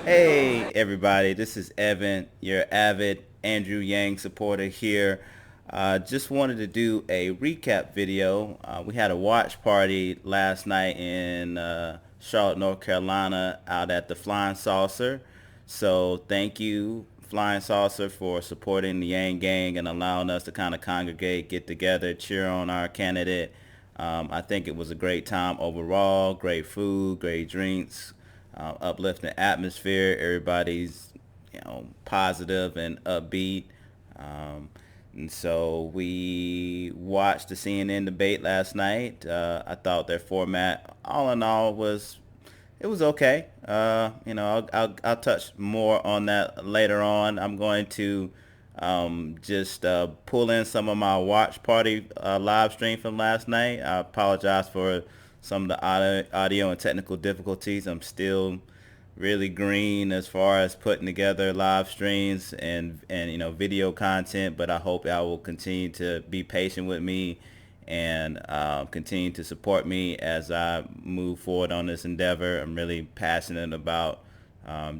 Hey everybody, this is Evan, your avid Andrew Yang supporter here. Just wanted to do a recap video. We had a watch party last night in Charlotte, North Carolina out at the Flying Saucer. So thank you, Flying Saucer, for supporting the Yang Gang and allowing us to kind of congregate, get together, cheer on our candidate. I think it was a great time overall, great food, great drinks, uplifting atmosphere. Everybody's, positive and upbeat. And so we watched the CNN debate last night. I thought their format, all in all, it was okay. I'll touch more on that later on. I'm going to just pull in some of my watch party live stream from last night. I apologize for some of the audio and technical difficulties. I'm still really green as far as putting together live streams and video content, but I hope y'all will continue to be patient with me and continue to support me as I move forward on this endeavor. I'm really passionate about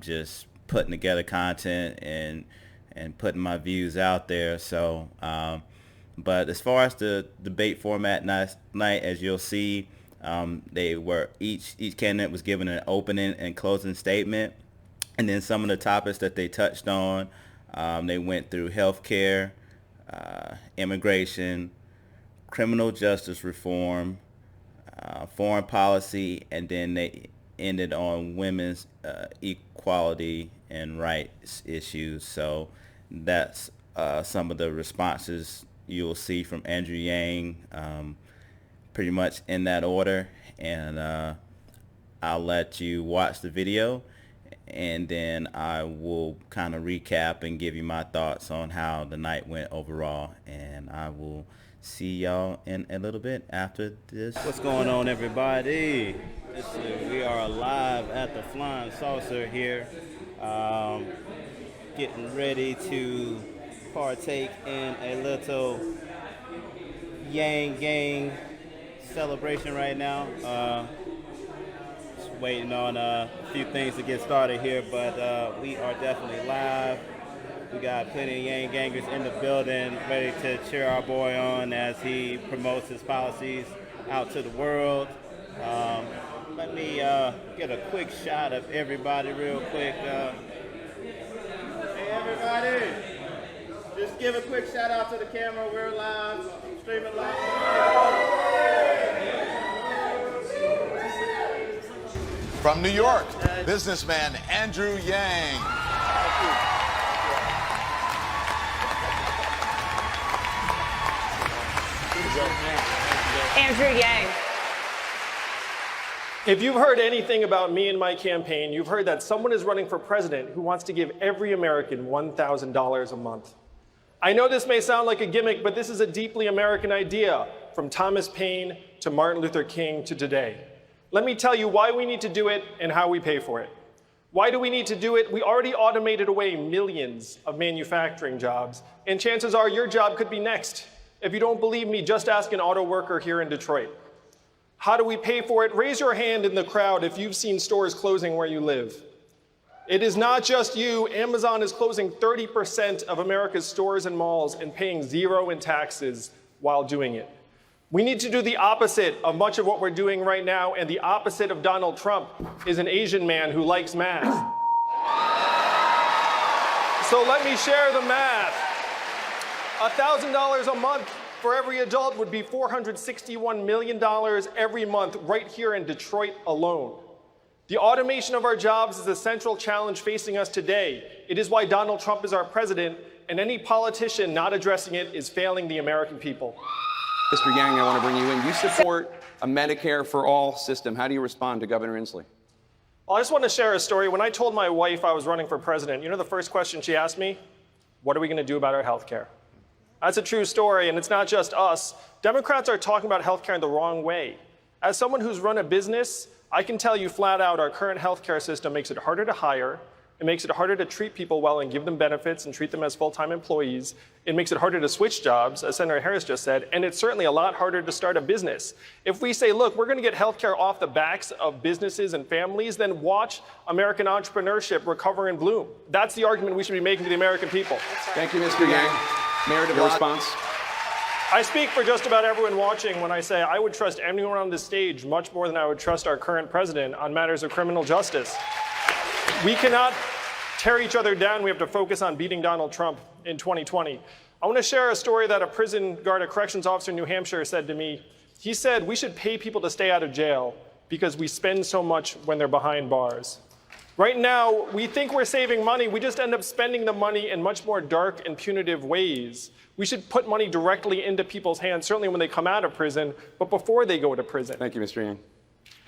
just putting together content and putting my views out there. So, but as far as the debate format last night, as you'll see, they were each candidate was given an opening and closing statement, and then some of the topics that they touched on, they went through healthcare, immigration, criminal justice reform, foreign policy, and then they ended on women's equality and rights issues. So that's some of the responses you'll see from Andrew Yang, pretty much in that order. And I'll let you watch the video, and then I will kind of recap and give you my thoughts on how the night went overall. And I will see y'all in a little bit after this. What's going on, everybody? We are live at the Flying Saucer here, getting ready to partake in a little Yang Gang celebration right now. Just waiting on a few things to get started here, but we are definitely live. We got plenty of Yang Gangers in the building, ready to cheer our boy on as he promotes his policies out to the world. Let me get a quick shot of everybody real quick. Hey everybody, just give a quick shout out to the camera. We're live, streaming live. From New York, businessman Andrew Yang. Andrew Yang. If you've heard anything about me and my campaign, you've heard that someone is running for president who wants to give every American $1,000 a month. I know this may sound like a gimmick, but this is a deeply American idea, from Thomas Paine to Martin Luther King to today. Let me tell you why we need to do it and how we pay for it. Why do we need to do it? We already automated away millions of manufacturing jobs, and chances are your job could be next. If you don't believe me, just ask an auto worker here in Detroit. How do we pay for it? Raise your hand in the crowd if you've seen stores closing where you live. It is not just you. Amazon is closing 30% of America's stores and malls and paying zero in taxes while doing it. We need to do the opposite of much of what we're doing right now, and the opposite of Donald Trump is an Asian man who likes math. So let me share the math. $1,000 a month for every adult would be $461 million every month right here in Detroit alone. The automation of our jobs is the central challenge facing us today. It is why Donald Trump is our president, and any politician not addressing it is failing the American people. Mr. Yang, I want to bring you in. You support a Medicare for all system. How do you respond to Governor Inslee? Well, I just want to share a story. When I told my wife I was running for president, you know the first question she asked me? What are we going to do about our health care? That's a true story, and it's not just us. Democrats are talking about healthcare in the wrong way. As someone who's run a business, I can tell you flat out our current healthcare system makes it harder to hire, It makes it harder to treat people well and give them benefits and treat them as full-time employees. It makes it harder to switch jobs, as Senator Harris just said, and it's certainly a lot harder to start a business. If we say, look, we're going to get healthcare off the backs of businesses and families, then watch American entrepreneurship recover and bloom. That's the argument we should be making to the American people. Thank you, Mr. Yang. Mayor, your response? I speak for just about everyone watching when I say I would trust anyone on this stage much more than I would trust our current president on matters of criminal justice. We cannot tear each other down. We have to focus on beating Donald Trump in 2020. I want to share a story that a prison guard, a corrections officer in New Hampshire said to me. He said, we should pay people to stay out of jail because we spend so much when they're behind bars. Right now, we think we're saving money. We just end up spending the money in much more dark and punitive ways. We should put money directly into people's hands, certainly when they come out of prison, but before they go to prison. Thank you, Mr. Yang.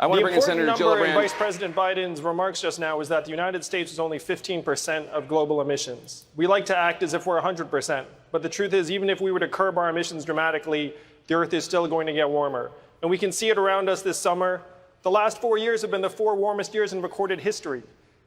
I want to bring in Senator Gillibrand. The important number in Vice President Biden's remarks just now was that the United States is only 15% of global emissions. We like to act as if we're 100%, but the truth is, even if we were to curb our emissions dramatically, the Earth is still going to get warmer. And we can see it around us this summer. The last 4 years have been the 4 warmest years in recorded history.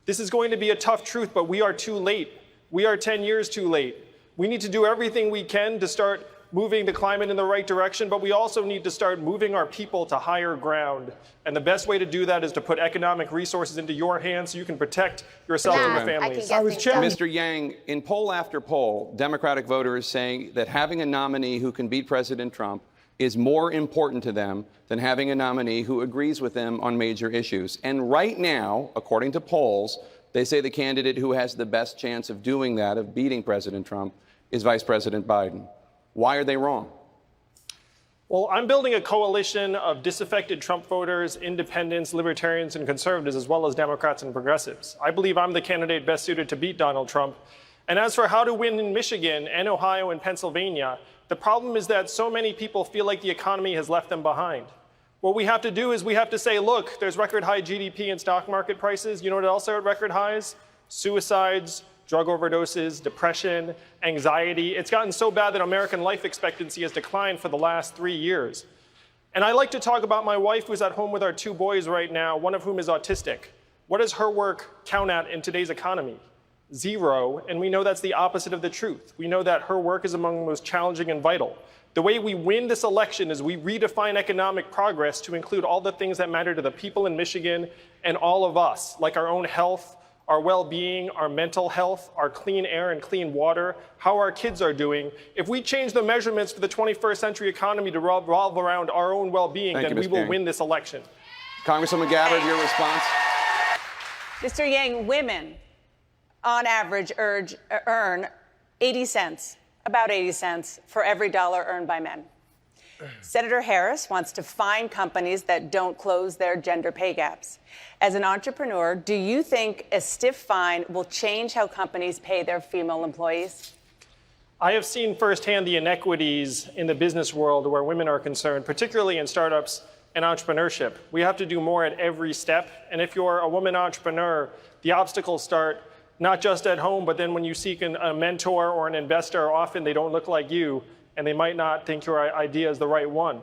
This is going to be a tough truth, but we are too late. We are 10 years too late. We need to do everything we can to start moving the climate in the right direction, but we also need to start moving our people to higher ground. And the best way to do that is to put economic resources into your hands so you can protect yourself and your families. Mr. Yang, in poll after poll, Democratic voters saying that having a nominee who can beat President Trump is more important to them than having a nominee who agrees with them on major issues. And right now, according to polls, they say the candidate who has the best chance of doing that, of beating President Trump, is Vice President Biden. Why are they wrong? Well, I'm building a coalition of disaffected Trump voters, independents, libertarians, and conservatives, as well as Democrats and progressives. I believe I'm the candidate best suited to beat Donald Trump. And as for how to win in Michigan and Ohio and Pennsylvania, the problem is that so many people feel like the economy has left them behind. What we have to do is we have to say, look, there's record high GDP and stock market prices. You know what else are at record highs? Suicides, drug overdoses, depression, anxiety. It's gotten so bad that American life expectancy has declined for the last 3 years. And I like to talk about my wife who's at home with our 2 boys right now, one of whom is autistic. What does her work count at in today's economy? 0, and we know that's the opposite of the truth. We know that her work is among the most challenging and vital. The way we win this election is we redefine economic progress to include all the things that matter to the people in Michigan and all of us, like our own health, our well-being, our mental health, our clean air and clean water, how our kids are doing. If we change the measurements for the 21st century economy to revolve around our own well-being, then we will win this election. Congresswoman Gabbard, your response? Mr. Yang, women on average earn 80 cents, about 80 cents for every dollar earned by men. Senator Harris wants to fine companies that don't close their gender pay gaps. As an entrepreneur, do you think a stiff fine will change how companies pay their female employees? I have seen firsthand the inequities in the business world where women are concerned, particularly in startups and entrepreneurship. We have to do more at every step. And if you're a woman entrepreneur, the obstacles start not just at home, but then when you seek a mentor or an investor, often they don't look like you, and they might not think your idea is the right one.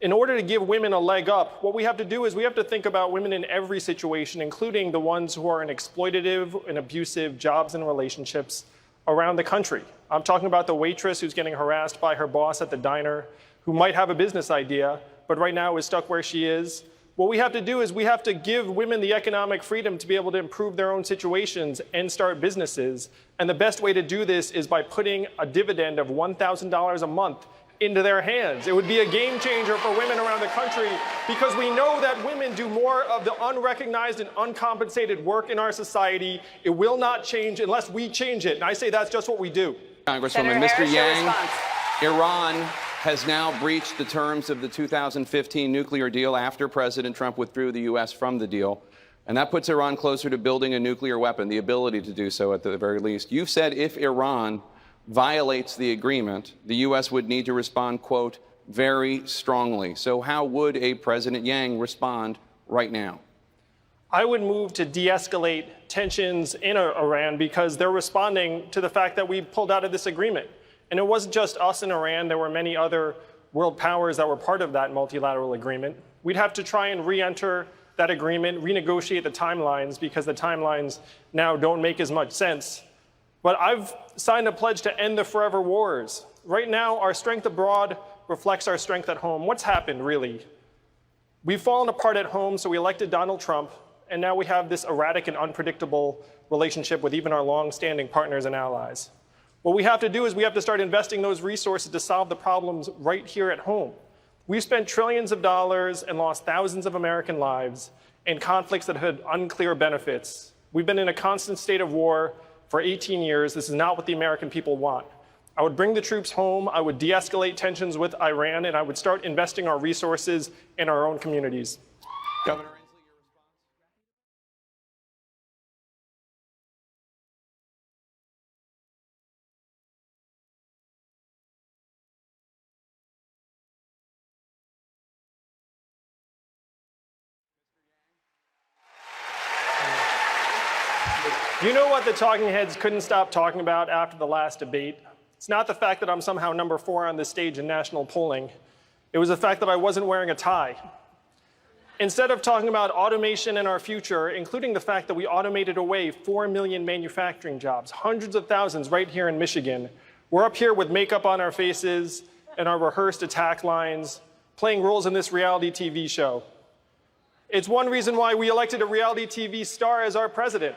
In order to give women a leg up, what we have to do is we have to think about women in every situation, including the ones who are in exploitative and abusive jobs and relationships around the country. I'm talking about the waitress who's getting harassed by her boss at the diner, who might have a business idea, but right now is stuck where she is. What we have to do is we have to give women the economic freedom to be able to improve their own situations and start businesses. And the best way to do this is by putting a dividend of $1,000 a month into their hands. It would be a game changer for women around the country because we know that women do more of the unrecognized and uncompensated work in our society. It will not change unless we change it. And I say that's just what we do. Congresswoman, Mr. Yang, Iran has now breached the terms of the 2015 nuclear deal after President Trump withdrew the U.S. from the deal. And that puts Iran closer to building a nuclear weapon, the ability to do so at the very least. You've said if Iran violates the agreement, the U.S. would need to respond, quote, very strongly. So how would a President Yang respond right now? I would move to de-escalate tensions in Iran because they're responding to the fact that we pulled out of this agreement. And it wasn't just us and Iran. There were many other world powers that were part of that multilateral agreement. We'd have to try and re-enter that agreement, renegotiate the timelines because the timelines now don't make as much sense. But I've signed a pledge to end the forever wars. Right now, our strength abroad reflects our strength at home. What's happened, really? We've fallen apart at home, so we elected Donald Trump, and now we have this erratic and unpredictable relationship with even our long-standing partners and allies. What we have to do is we have to start investing those resources to solve the problems right here at home. We've spent trillions of dollars and lost thousands of American lives in conflicts that had unclear benefits. We've been in a constant state of war for 18 years. This is not what the American people want. I would bring the troops home, I would de-escalate tensions with Iran, and I would start investing our resources in our own communities. Governor Inslee, your response? You know what the talking heads couldn't stop talking about after the last debate? It's not the fact that I'm somehow number 4 on this stage in national polling. It was the fact that I wasn't wearing a tie. Instead of talking about automation and our future, including the fact that we automated away 4 million manufacturing jobs, hundreds of thousands right here in Michigan, we're up here with makeup on our faces and our rehearsed attack lines, playing roles in this reality TV show. It's one reason why we elected a reality TV star as our president.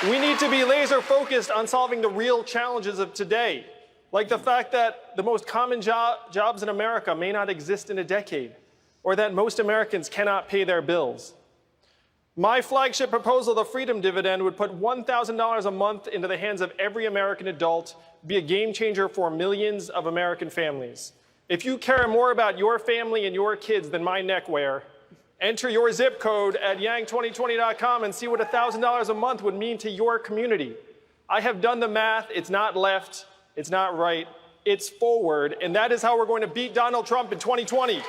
We need to be laser focused on solving the real challenges of today, like the fact that the most common jobs in America may not exist in a decade, or that most Americans cannot pay their bills. My flagship proposal, the Freedom Dividend, would put $1,000 a month into the hands of every American adult, be a game changer for millions of American families. If you care more about your family and your kids than my neckwear, enter your zip code at yang2020.com and see what $1,000 a month would mean to your community. I have done the math. It's not left. It's not right. It's forward. And that is how we're going to beat Donald Trump in 2020.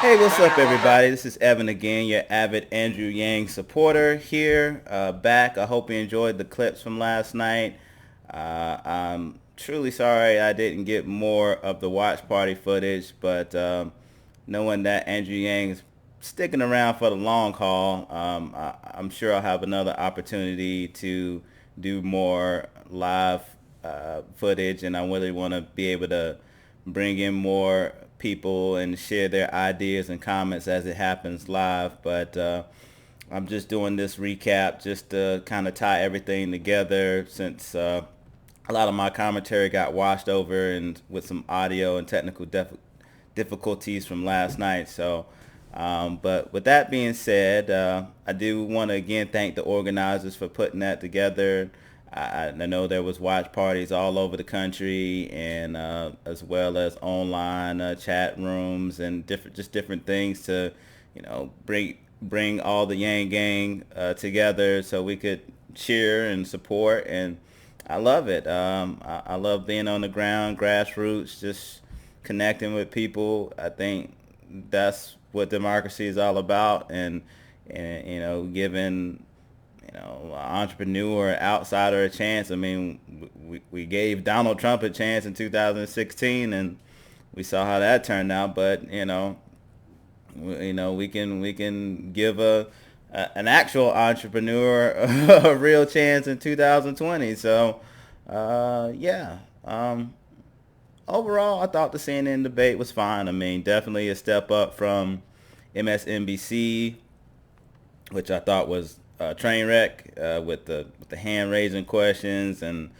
Hey, what's up, everybody? This is Evan again, your avid Andrew Yang supporter here, back. I hope you enjoyed the clips from last night. I'm truly sorry I didn't get more of the watch party footage, but knowing that Andrew Yang is sticking around for the long haul, I'm sure I'll have another opportunity to do more live footage, and I really want to be able to bring in more people and share their ideas and comments as it happens live. But I'm just doing this recap just to kind of tie everything together, since a lot of my commentary got washed over and with some audio and technical difficulties from last night. So but with that being said, I do want to again thank the organizers for putting that together. I know there was watch parties all over the country, and as well as online chat rooms and different things to, bring all the Yang gang together so we could cheer and support. And I love it. I love being on the ground, grassroots, just connecting with people. I think that's what democracy is all about, and giving an entrepreneur, outsider a chance. I mean, we gave Donald Trump a chance in 2016, and we saw how that turned out. But we can give an actual entrepreneur a real chance in 2020. So overall, I thought the CNN debate was fine. I mean, definitely a step up from MSNBC, which I thought was a train wreck with the hand raising questions and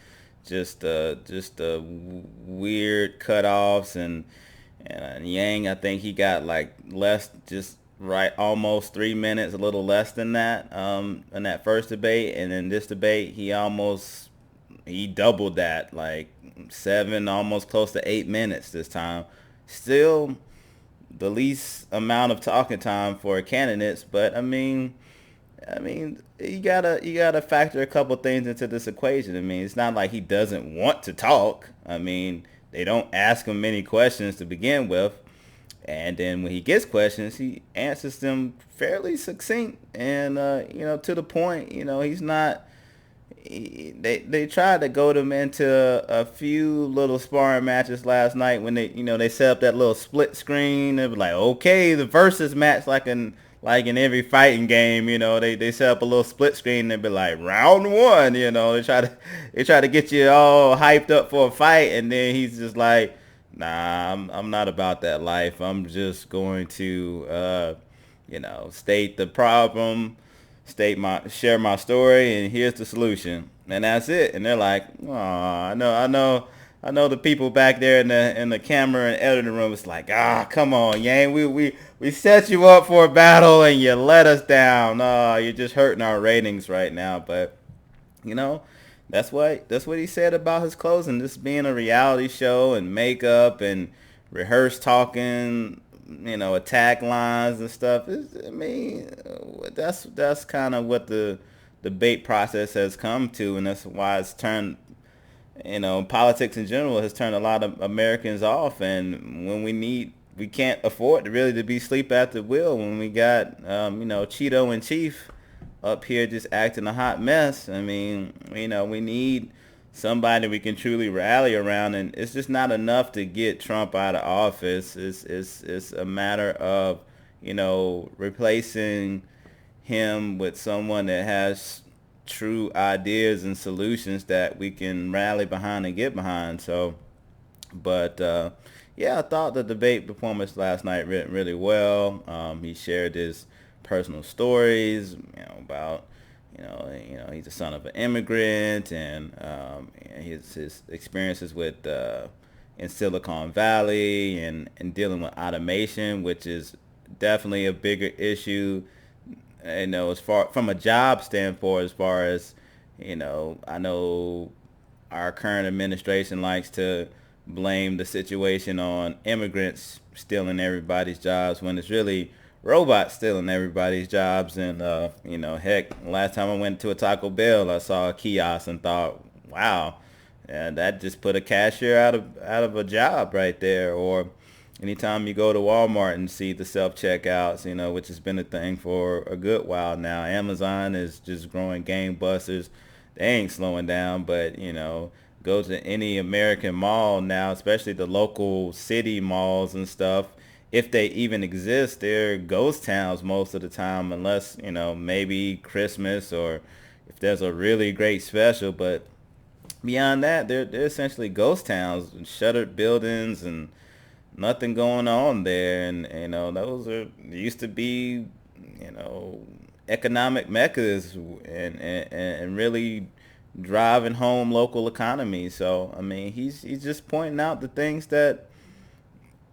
just weird cutoffs, and Yang, I think he got like less, just right, almost 3 minutes, a little less than that in that first debate, and in this debate he doubled that, like 7, almost close to 8 minutes this time. Still the least amount of talking time for candidates, but I mean you gotta factor a couple things into this equation. I mean, it's not like he doesn't want to talk. I mean, they don't ask him many questions to begin with, and then when he gets questions, he answers them fairly succinct and to the point. He's not they tried to goad him into a few little sparring matches last night when they set up that little split screen. They were like, okay, the versus match like in every fighting game, they set up a little split screen and they'd be like round one, they try to get you all hyped up for a fight, and then he's just like, nah, I'm not about that life. I'm just going to state the problem, share my story, and here's the solution, and that's it. And they're like, oh, I know the people back there in the camera and editing room. It's like, come on, Yang, we set you up for a battle and you let us down. You're just hurting our ratings right now. But that's what he said about his closing, this being a reality show and makeup and rehearsed talking, attack lines and stuff. That's kind of what the debate process has come to, and that's why it's turned, politics in general has turned a lot of Americans off. And when we can't afford to be sleep at the wheel when we got, Cheeto in chief up here just acting a hot mess. I mean, we need somebody we can truly rally around, and it's just not enough to get Trump out of office. It's a matter of, replacing him with someone that has true ideas and solutions that we can rally behind and get behind. So, but yeah, I thought the debate performance last night went really well. He shared his personal stories, about he's the son of an immigrant, and his experiences with in Silicon Valley and dealing with automation, which is definitely a bigger issue. As far from a job standpoint, as far as I know our current administration likes to blame the situation on immigrants stealing everybody's jobs when it's really robots stealing everybody's jobs. And heck, last time I went to a Taco Bell, I saw a kiosk and thought, wow, that just put a cashier out of a job right there. Or anytime you go to Walmart and see the self-checkouts, which has been a thing for a good while now. Amazon is just growing gangbusters. They ain't slowing down, but go to any American mall now, especially the local city malls and stuff. If they even exist, they're ghost towns most of the time, unless, maybe Christmas or if there's a really great special. But beyond that, they're essentially ghost towns, and shuttered buildings and nothing going on there. And, those used to be, economic meccas and really driving home local economy. So, I mean, he's just pointing out the things that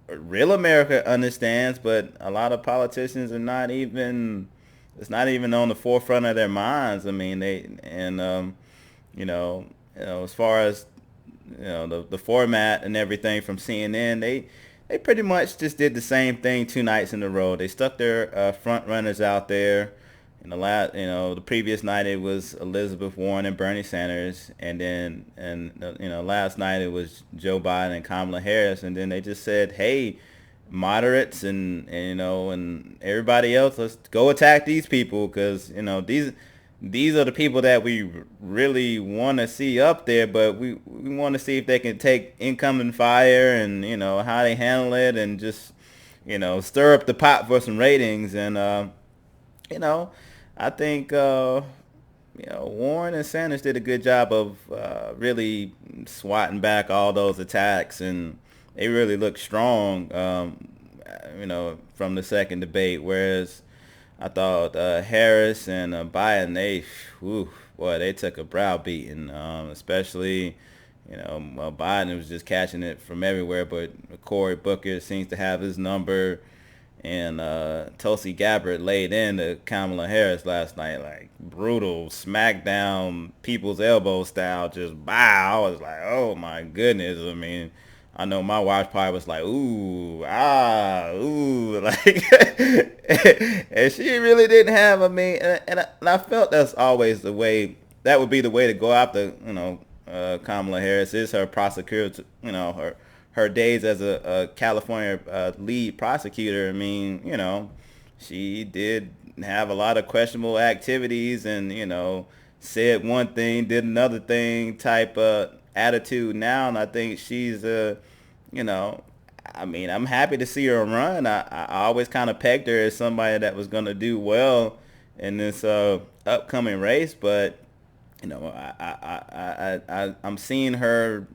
real America understands, but a lot of politicians are not even, it's not even on the forefront of their minds. I mean, as far as, the format and everything from CNN, they pretty much just did the same thing 2 nights in a row. They stuck their front runners out there. In the previous night it was Elizabeth Warren and Bernie Sanders, and then last night it was Joe Biden and Kamala Harris, and then they just said, hey, moderates and everybody else, let's go attack these people, because these are the people that we really want to see up there, but we want to see if they can take incoming fire and how they handle it, and just stir up the pot for some ratings. And I think Warren and Sanders did a good job of really swatting back all those attacks, and they really looked strong, from the second debate. Whereas I thought Harris and Biden, they took a brow-beating, especially, Biden was just catching it from everywhere, but Cory Booker seems to have his number. And Tulsi Gabbard laid into Kamala Harris last night, like brutal smackdown, people's elbow style, just bow. I was like, oh my goodness. I mean, I know my watch party was like, ooh, like, and she really didn't have. I mean, and I felt that's always the way. That would be the way to go after, Kamala Harris. Is her prosecutor, her days as a California lead prosecutor. I mean, she did have a lot of questionable activities, and, said one thing, did another thing type of attitude now, and I think she's you know, I mean, I'm happy to see her run. I always kind of pegged her as somebody that was going to do well in this upcoming race, but you know, I'm seeing her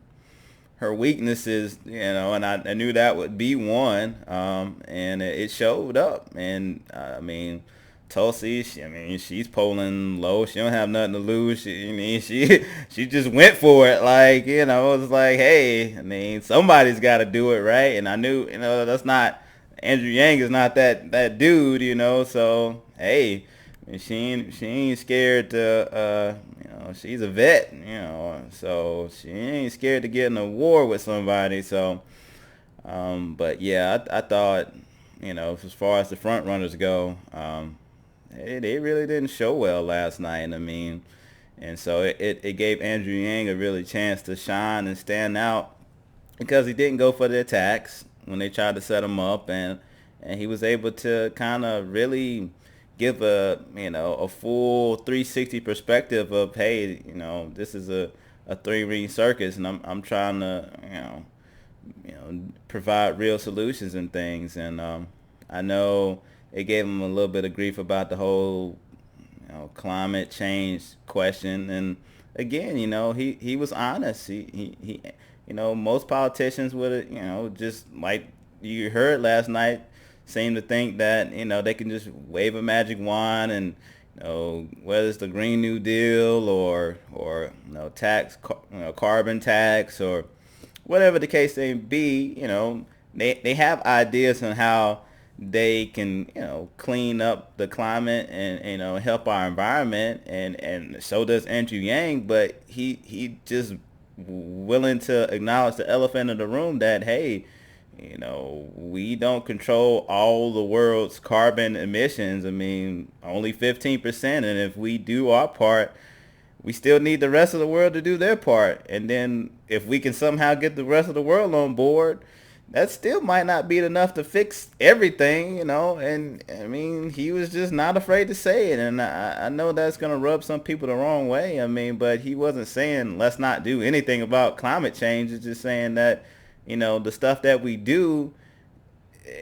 weaknesses, you know, and I knew that would be one, and it showed up. And I mean, Tulsi, I mean, she's polling low. She don't have nothing to lose. I mean, she just went for it. Like, you know, it's like, hey, I mean, somebody's got to do it, right? And I knew, you know, that's not Andrew Yang is not that dude, you know. So hey, I mean, she ain't scared to you know, she's a vet, you know, so she ain't scared to get in a war with somebody. So but yeah, I thought, you know, as far as the front runners go, they really didn't show well last night. I mean, and so it gave Andrew Yang a really chance to shine and stand out because he didn't go for the attacks when they tried to set him up, and he was able to kind of really give a, you know, a full 360 perspective of, hey, you know, this is a three-ring circus, and I'm trying to, you know, provide real solutions and things. And I know it gave him a little bit of grief about the whole, you know, climate change question. And again, you know, he was honest. He you know, most politicians would, you know, just like you heard last night, seem to think that, you know, they can just wave a magic wand and, you know, whether it's the Green New Deal or you know, you know, carbon tax or whatever the case may be, you know, they have ideas on how they can, you know, clean up the climate and, you know, help our environment, and so does Andrew Yang, but he just willing to acknowledge the elephant in the room that, hey, you know, we don't control all the world's carbon emissions. I mean, only 15%, and if we do our part, we still need the rest of the world to do their part. And then if we can somehow get the rest of the world on board, that still might not be enough to fix everything, you know. And I mean, he was just not afraid to say it. And I know that's going to rub some people the wrong way. I mean, but he wasn't saying let's not do anything about climate change. It's just saying that, you know, the stuff that we do,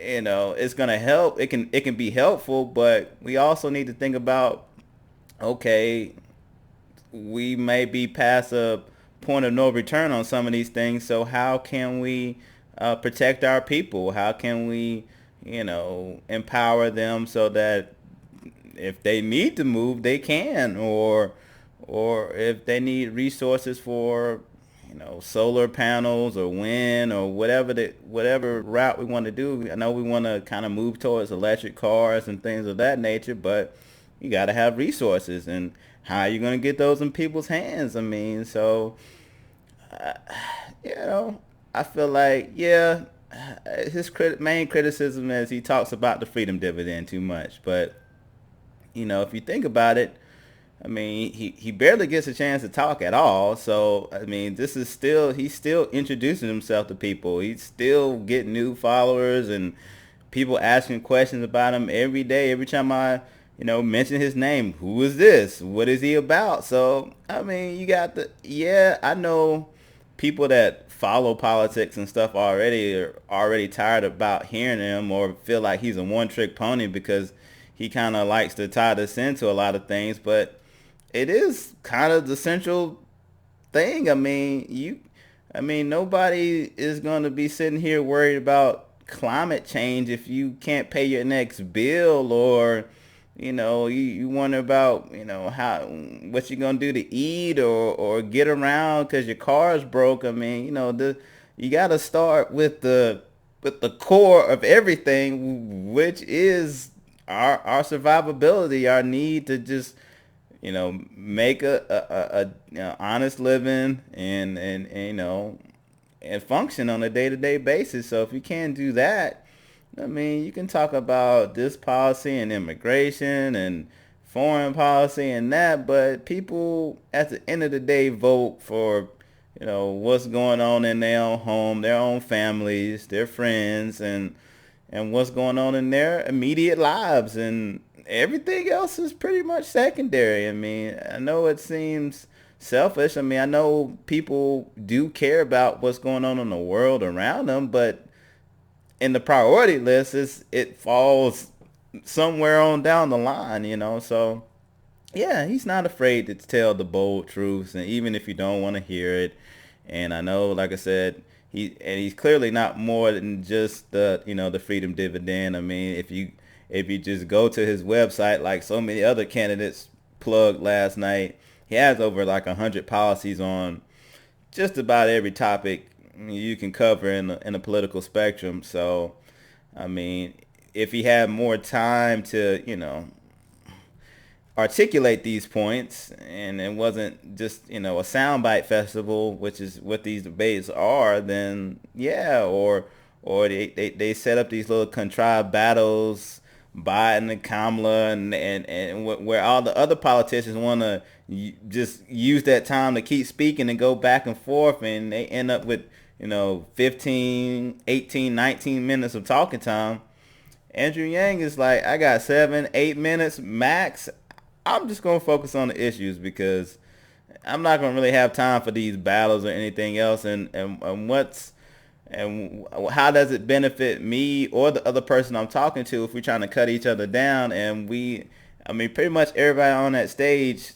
you know, it's going to help. It can be helpful, but we also need to think about, okay, we may be past a point of no return on some of these things. So how can we protect our people? How can we, you know, empower them so that if they need to move, they can, or if they need resources for, you know, solar panels or wind or whatever route we want to do. I know we want to kind of move towards electric cars and things of that nature, but you got to have resources, and how are you going to get those in people's hands? I mean, so you know, I feel like, yeah, his main criticism is he talks about the freedom dividend too much. But, you know, if you think about it, I mean, he barely gets a chance to talk at all. So, I mean, he's still introducing himself to people. He's still getting new followers and people asking questions about him every day. Every time I, you know, mention his name, who is this? What is he about? So, I mean, yeah, I know people that follow politics and stuff are already tired about hearing him or feel like he's a one-trick pony because he kind of likes to tie this into a lot of things, but it is kind of the central thing. I mean, nobody is going to be sitting here worried about climate change if you can't pay your next bill, or, you know, you wonder about, you know, what you're going to do to eat or get around because your car's broke. I mean, you know, you got to start with the core of everything, which is our survivability, our need to just, you know, make a you know, honest living and you know, and function on a day-to-day basis. So if you can't do that, I mean, you can talk about this policy and immigration and foreign policy and that, but people at the end of the day vote for, you know, what's going on in their own home, their own families, their friends, and, what's going on in their immediate lives, and everything else is pretty much secondary. I mean, I know it seems selfish. I mean, I know people do care about what's going on in the world around them, but in the priority list, it falls somewhere on down the line, you know. So yeah, he's not afraid to tell the bold truths, and even if you don't want to hear it. And I know, like I said, he's clearly not more than just the freedom dividend. I mean, if you just go to his website, like so many other candidates plugged last night, he has over like 100 policies on just about every topic you can cover in the political spectrum. So, I mean, if he had more time to, articulate these points, and it wasn't just a soundbite festival, which is what these debates are, then yeah, or they set up these little contrived battles, Biden and Kamala, and where all the other politicians want to just use that time to keep speaking and go back and forth, and they end up with 15, 18, 19 minutes of talking time. Andrew Yang is like, I got 7, 8 minutes max. I'm just going to focus on the issues because I'm not going to really have time for these battles or anything else. And how does it benefit me or the other person I'm talking to if we're trying to cut each other down? And pretty much everybody on that stage,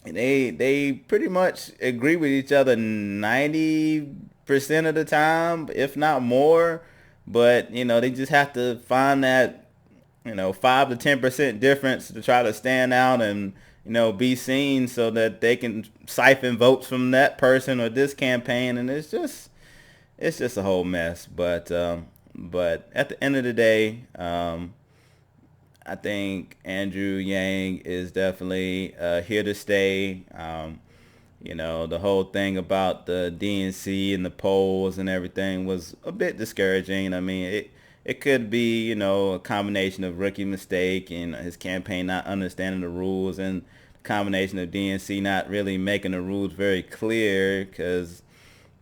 they pretty much agree with each other 90% of the time, if not more. But, they just have to find that 5 to 10% difference to try to stand out and, be seen so that they can siphon votes from that person or this campaign. And it's just a whole mess. But at the end of the day, I think Andrew Yang is definitely here to stay. The whole thing about the DNC and the polls and everything was a bit discouraging. I mean, it could be, a combination of rookie mistake and his campaign not understanding the rules, and a combination of DNC not really making the rules very clear because,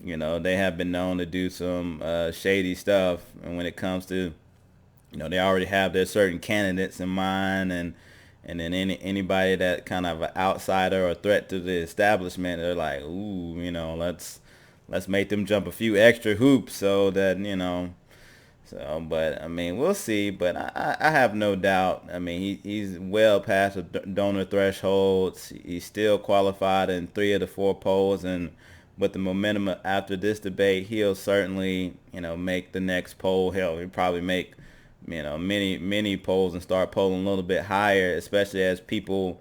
they have been known to do some shady stuff. And when it comes to, they already have their certain candidates in mind, and then anybody that kind of an outsider or threat to the establishment, they're like, ooh, let's make them jump a few extra hoops so that, So, but I mean, we'll see. But I have no doubt. I mean, he's well past the donor thresholds. He's still qualified in 3 of the 4 polls, and with the momentum after this debate, he'll certainly make the next poll. Hell, he'll probably make many polls and start polling a little bit higher, especially as people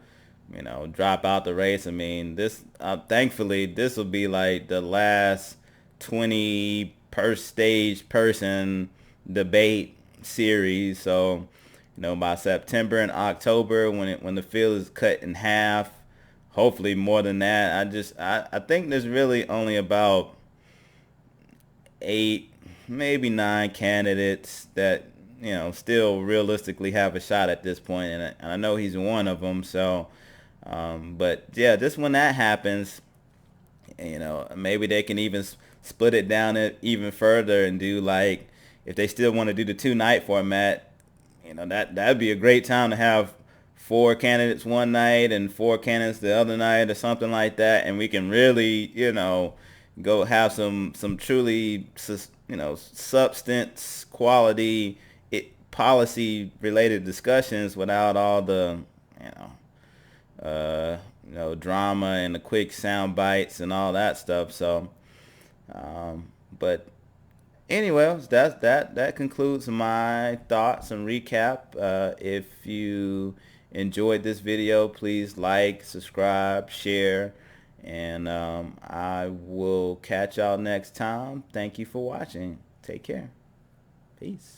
drop out the race. I mean, this thankfully this will be like the last 20 per stage person debate series. So by September and October, when the field is cut in half, hopefully more than that, I think there's really only about 8, maybe 9 candidates that still realistically have a shot at this point, and I know he's one of them. So but yeah, just when that happens, maybe they can even split it down even further and do, like, if they still want to do the 2-night format, that'd be a great time to have 4 candidates one night and 4 candidates the other night or something like that, and we can really go have some truly substance quality policy related discussions without all the drama and the quick sound bites and all that stuff. So but anyway, that concludes my thoughts and recap. If you enjoyed this video, please like, subscribe, share, and I will catch y'all next time. Thank you for watching. Take care. Peace.